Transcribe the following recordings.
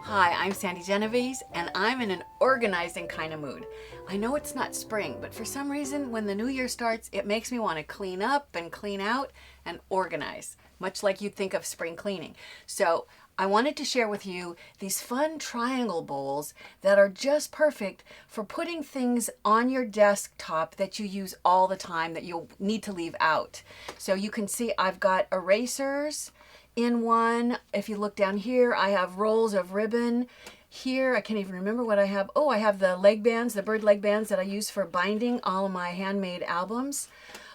Hi, I'm Sandi Genovese, and I'm in an organizing kind of mood. I know it's not spring, but for some reason, when the new year starts, it makes me want to clean up and clean out and organize, much like you'd think of spring cleaning. So I wanted to share with you these fun triangle bowls that are just perfect for putting things on your desktop that you use all the time that you'll need to leave out. So you can see I've got erasers in one. If you look down here, I have rolls of ribbon. Here, I can't even remember what I have. Oh, I have the leg bands, the bird leg bands that I use for binding all of my handmade albums.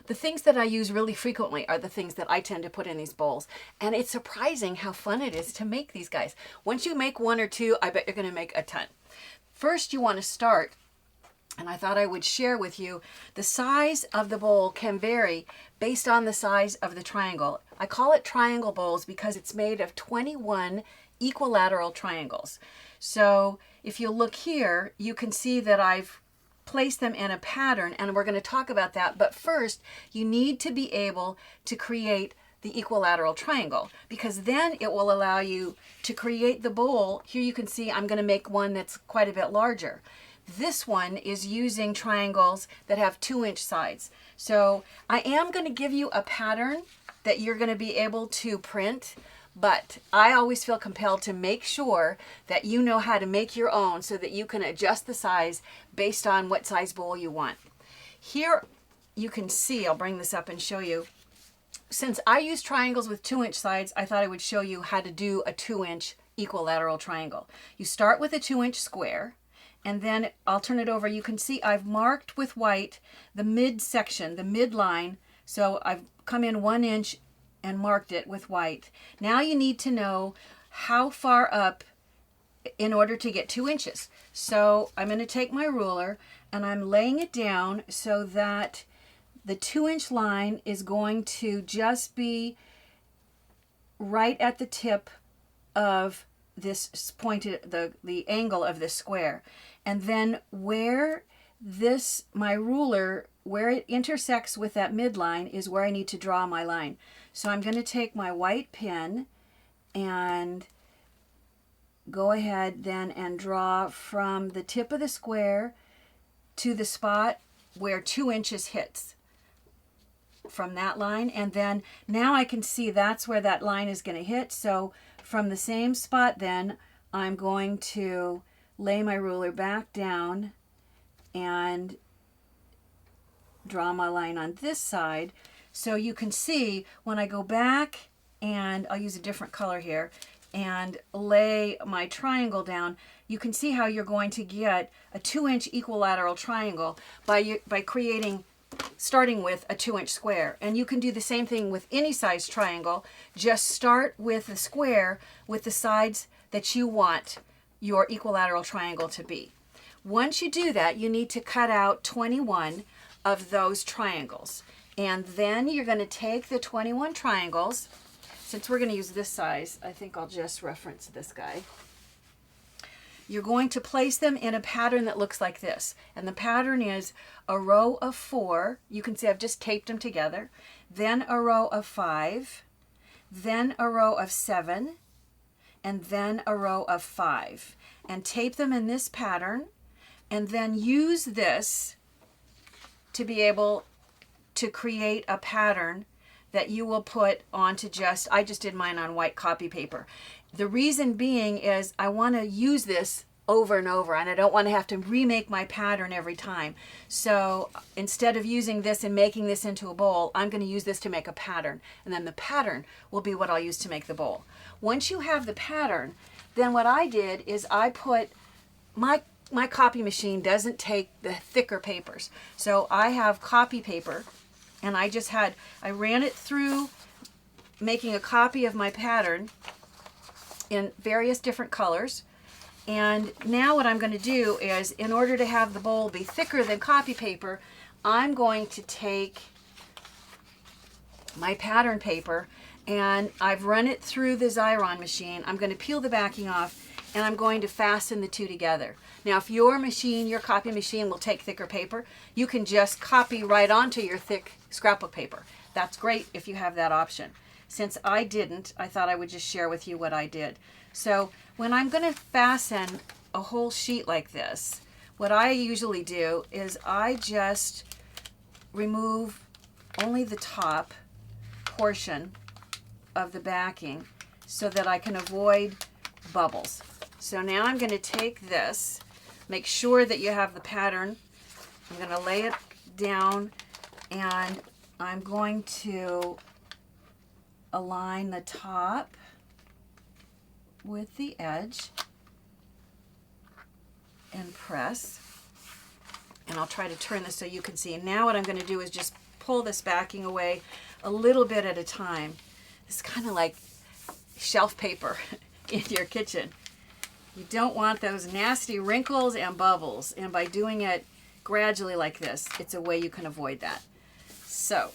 The things that I use really frequently are the things that I tend to put in these bowls. And it's surprising how fun it is to make these guys. Once you make one or two, I bet you're going to make a ton. First, you want to start, and I thought I would share with you, the size of the bowl can vary based on the size of the triangle. I call it triangle bowls because it's made of 21 equilateral triangles. So if you look here, you can see that I've placed them in a pattern, and we're going to talk about that. But first, you need to be able to create the equilateral triangle, because then it will allow you to create the bowl. Here you can see I'm going to make one that's quite a bit larger. This one is using triangles that have 2-inch sides. So I am going to give you a pattern that you're going to be able to print, but I always feel compelled to make sure that you know how to make your own so that you can adjust the size based on what size bowl you want. Here you can see, I'll bring this up and show you. Since I use triangles with 2-inch sides, I thought I would show you how to do a 2-inch equilateral triangle. You start with a 2-inch square, and then I'll turn it over. You can see I've marked with white the midsection, the midline. So I've come in 1 inch and marked it with white. Now you need to know how far up in order to get 2 inches. So I'm going to take my ruler and I'm laying it down so that the 2-inch line is going to just be right at the tip of this pointed, the angle of this square. And then where this, my ruler, where it intersects with that midline is where I need to draw my line. So I'm going to take my white pen and go ahead then and draw from the tip of the square to the spot where 2 inches hits from that line. And then now I can see that's where that line is going to hit. So from the same spot then, I'm going to lay my ruler back down and draw my line on this side. So you can see when I go back, and I'll use a different color here, and lay my triangle down, you can see how you're going to get a 2-inch equilateral triangle by starting with a 2-inch square. And you can do the same thing with any size triangle. Just start with the square with the sides that you want your equilateral triangle to be. Once you do that, you need to cut out 21 of those triangles. And then you're going to take the 21 triangles. Since we're going to use this size, I think I'll just reference this guy. You're going to place them in a pattern that looks like this. And the pattern is a row of 4. You can see I've just taped them together. Then a row of 5. Then a row of 7. And then a row of 5. And tape them in this pattern. And then use this to be able to create a pattern that you will put onto I just did mine on white copy paper. The reason being is I want to use this over and over, and I don't want to have to remake my pattern every time. So instead of using this and making this into a bowl, I'm going to use this to make a pattern, and then the pattern will be what I'll use to make the bowl. Once you have the pattern, then what I did is I put my copy machine doesn't take the thicker papers. So I have copy paper, and I ran it through making a copy of my pattern in various different colors. And now what I'm going to do is, in order to have the bowl be thicker than copy paper, I'm going to take my pattern paper and I've run it through the Xyron machine. I'm going to peel the backing off and I'm going to fasten the two together. Now, if your copy machine will take thicker paper, you can just copy right onto your thick scrapbook paper. That's great if you have that option. since I didn't, I thought I would just share with you what I did. So when I'm going to fasten a whole sheet like this, what I usually do is I just remove only the top portion of the backing so that I can avoid bubbles. So now I'm going to take this, make sure that you have the pattern. I'm going to lay it down and I'm going to align the top with the edge and press. And I'll try to turn this so you can see. And now what I'm going to do is just pull this backing away a little bit at a time. It's kind of like shelf paper in your kitchen. You don't want those nasty wrinkles and bubbles. And by doing it gradually like this, it's a way you can avoid that. So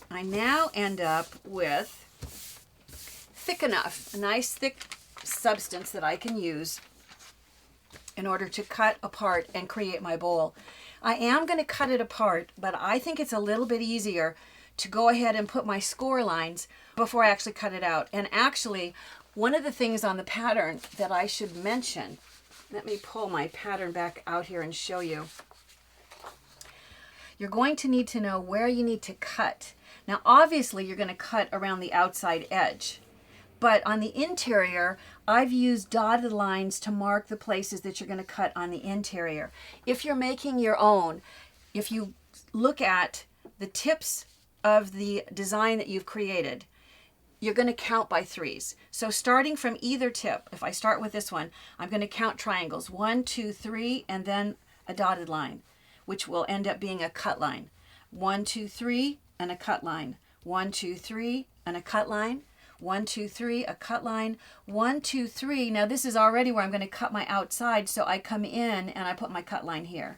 I now end up with thick enough, a nice thick substance that I can use in order to cut apart and create my bowl. I am going to cut it apart, but I think it's a little bit easier to go ahead and put my score lines before I actually cut it out. And actually, one of the things on the pattern that I should mention, let me pull my pattern back out here and show you. You're going to need to know where you need to cut. Now, obviously, you're going to cut around the outside edge. But on the interior, I've used dotted lines to mark the places that you're going to cut on the interior. If you're making your own, if you look at the tips of the design that you've created, you're going to count by threes. So starting from either tip, if I start with this one, I'm going to count triangles. 1, 2, 3, and then a dotted line, which will end up being a cut line. 1, 2, 3, and a cut line. 1, 2, 3, and a cut line. 1, 2, 3, a cut line. 1, 2, 3. Now this is already where I'm going to cut my outside, so I come in and I put my cut line here.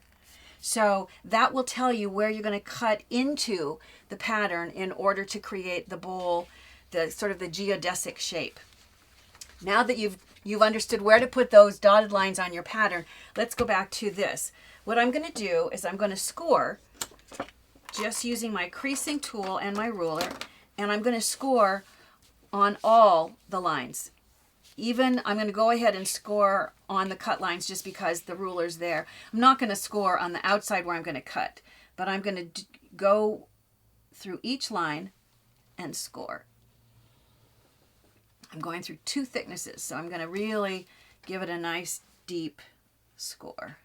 So that will tell you where you're going to cut into the pattern in order to create the bowl, the sort of the geodesic shape. Now that you've understood where to put those dotted lines on your pattern, let's go back to this. What I'm going to do is I'm going to score just using my creasing tool and my ruler, and I'm going to score on all the lines. Even I'm going to go ahead and score on the cut lines just because the ruler's there. I'm not going to score on the outside where I'm going to cut, but I'm going to go through each line and score. I'm going through 2 thicknesses, so I'm going to really give it a nice deep score.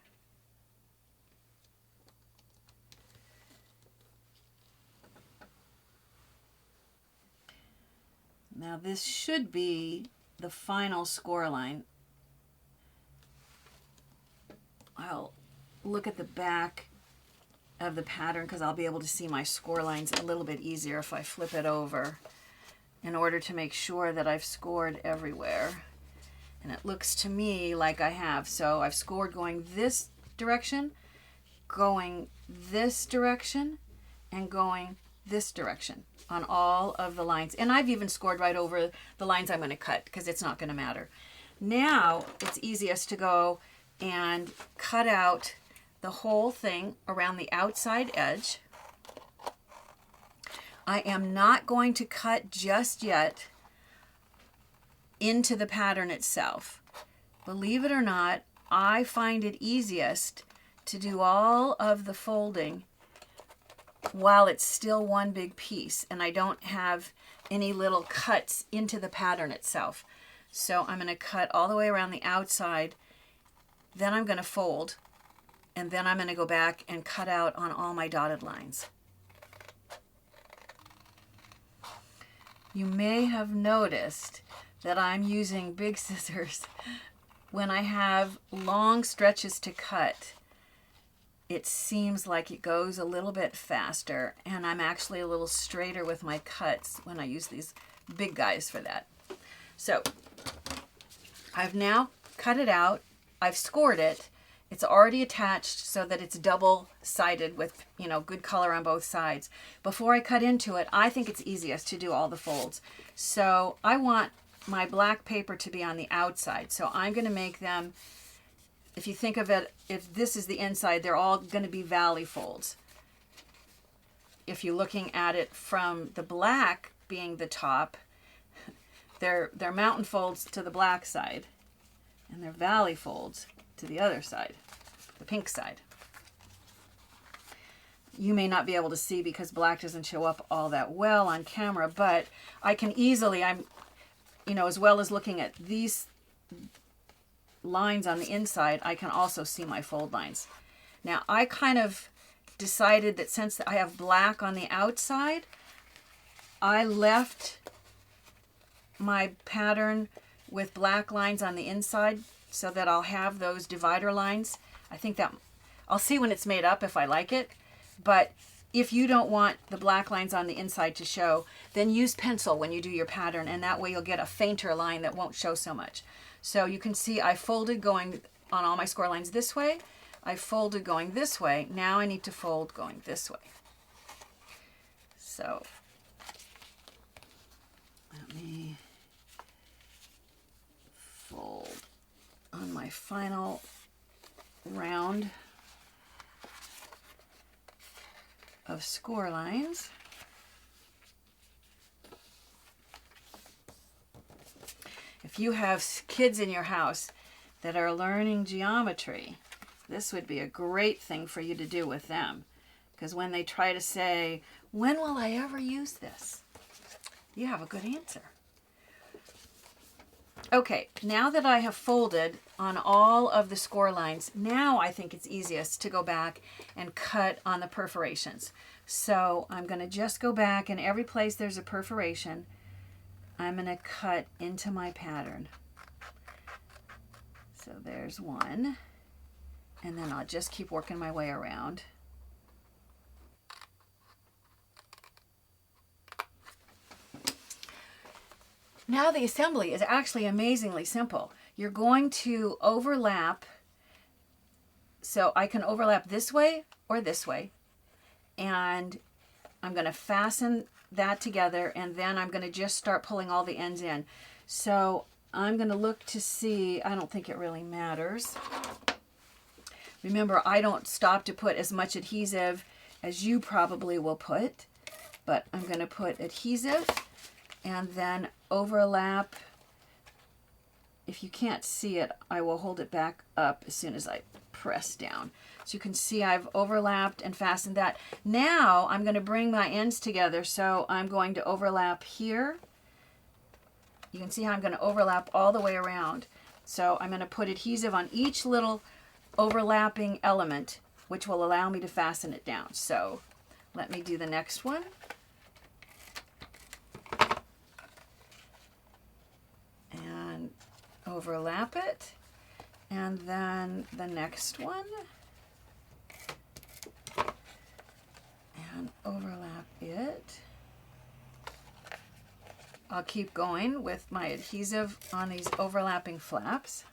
Now this should be the final score line. I'll look at the back of the pattern because I'll be able to see my score lines a little bit easier if I flip it over in order to make sure that I've scored everywhere. And it looks to me like I have. So I've scored going this direction, going this direction, and going this direction on all of the lines. And I've even scored right over the lines I'm going to cut because it's not going to matter. Now it's easiest to go and cut out the whole thing around the outside edge. I am not going to cut just yet into the pattern itself. Believe it or not, I find it easiest to do all of the folding while it's still one big piece and I don't have any little cuts into the pattern itself. So I'm going to cut all the way around the outside, then I'm going to fold, and then I'm going to go back and cut out on all my dotted lines. You may have noticed that I'm using big scissors when I have long stretches to cut. It seems like it goes a little bit faster, and I'm actually a little straighter with my cuts when I use these big guys for that. So I've now cut it out. I've scored it. It's already attached so that it's double-sided with, good color on both sides. Before I cut into it, I think it's easiest to do all the folds. So I want my black paper to be on the outside. So I'm going to make them, if you think of it, if this is the inside, they're all going to be valley folds. If you're looking at it from the black being the top, they're mountain folds to the black side, and they're valley folds to the other side, the pink side. You may not be able to see because black doesn't show up all that well on camera, but I can easily, as well as looking at these lines on the inside, I can also see my fold lines. Now, I kind of decided that since I have black on the outside, I left my pattern with black lines on the inside so that I'll have those divider lines. I think that I'll see when it's made up if I like it, but if you don't want the black lines on the inside to show, then use pencil when you do your pattern, and that way you'll get a fainter line that won't show so much. So you can see I folded going on all my score lines this way. I folded going this way. Now I need to fold going this way. So let me fold on my final round of score lines. If you have kids in your house that are learning geometry, this would be a great thing for you to do with them. Because when they try to say, when will I ever use this? You have a good answer. Okay, now that I have folded on all of the score lines, now I think it's easiest to go back and cut on the perforations. So I'm going to just go back, and every place there's a perforation, I'm going to cut into my pattern. So there's one, and then I'll just keep working my way around. Now the assembly is actually amazingly simple. You're going to overlap, so I can overlap this way or this way, and I'm going to fasten that together, and then I'm going to just start pulling all the ends in. So I'm going to look to see, I don't think it really matters. Remember, I don't stop to put as much adhesive as you probably will put, but I'm going to put adhesive and then overlap. If you can't see it, I will hold it back up as soon as I press down. So you can see I've overlapped and fastened that. Now I'm going to bring my ends together. So I'm going to overlap here. You can see how I'm going to overlap all the way around. So I'm going to put adhesive on each little overlapping element, which will allow me to fasten it down. So let me do the next one. And overlap it. And then the next one. And overlap it. I'll keep going with my adhesive on these overlapping flaps.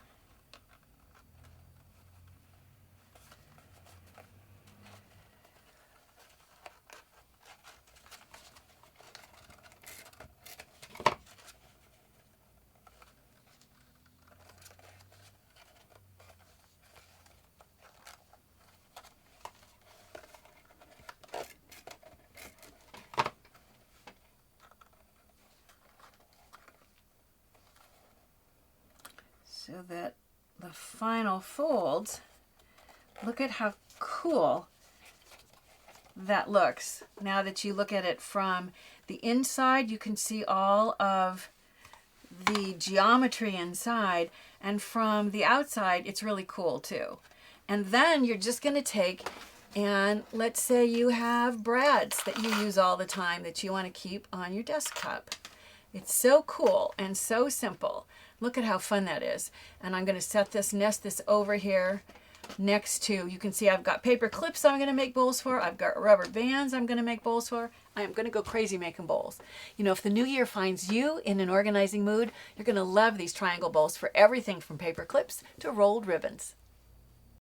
So that the final folds, look at how cool that looks. Now that you look at it from the inside, you can see all of the geometry inside, and from the outside, it's really cool too. And then you're just going to take, and let's say you have brads that you use all the time that you want to keep on your desktop. It's so cool and so simple. Look at how fun that is. And I'm going to set this, nest this over here next to, you can see I've got paper clips I'm going to make bowls for. I've got rubber bands I'm going to make bowls for. I am going to go crazy making bowls. You know, if the new year finds you in an organizing mood, you're going to love these triangle bowls for everything from paper clips to rolled ribbons.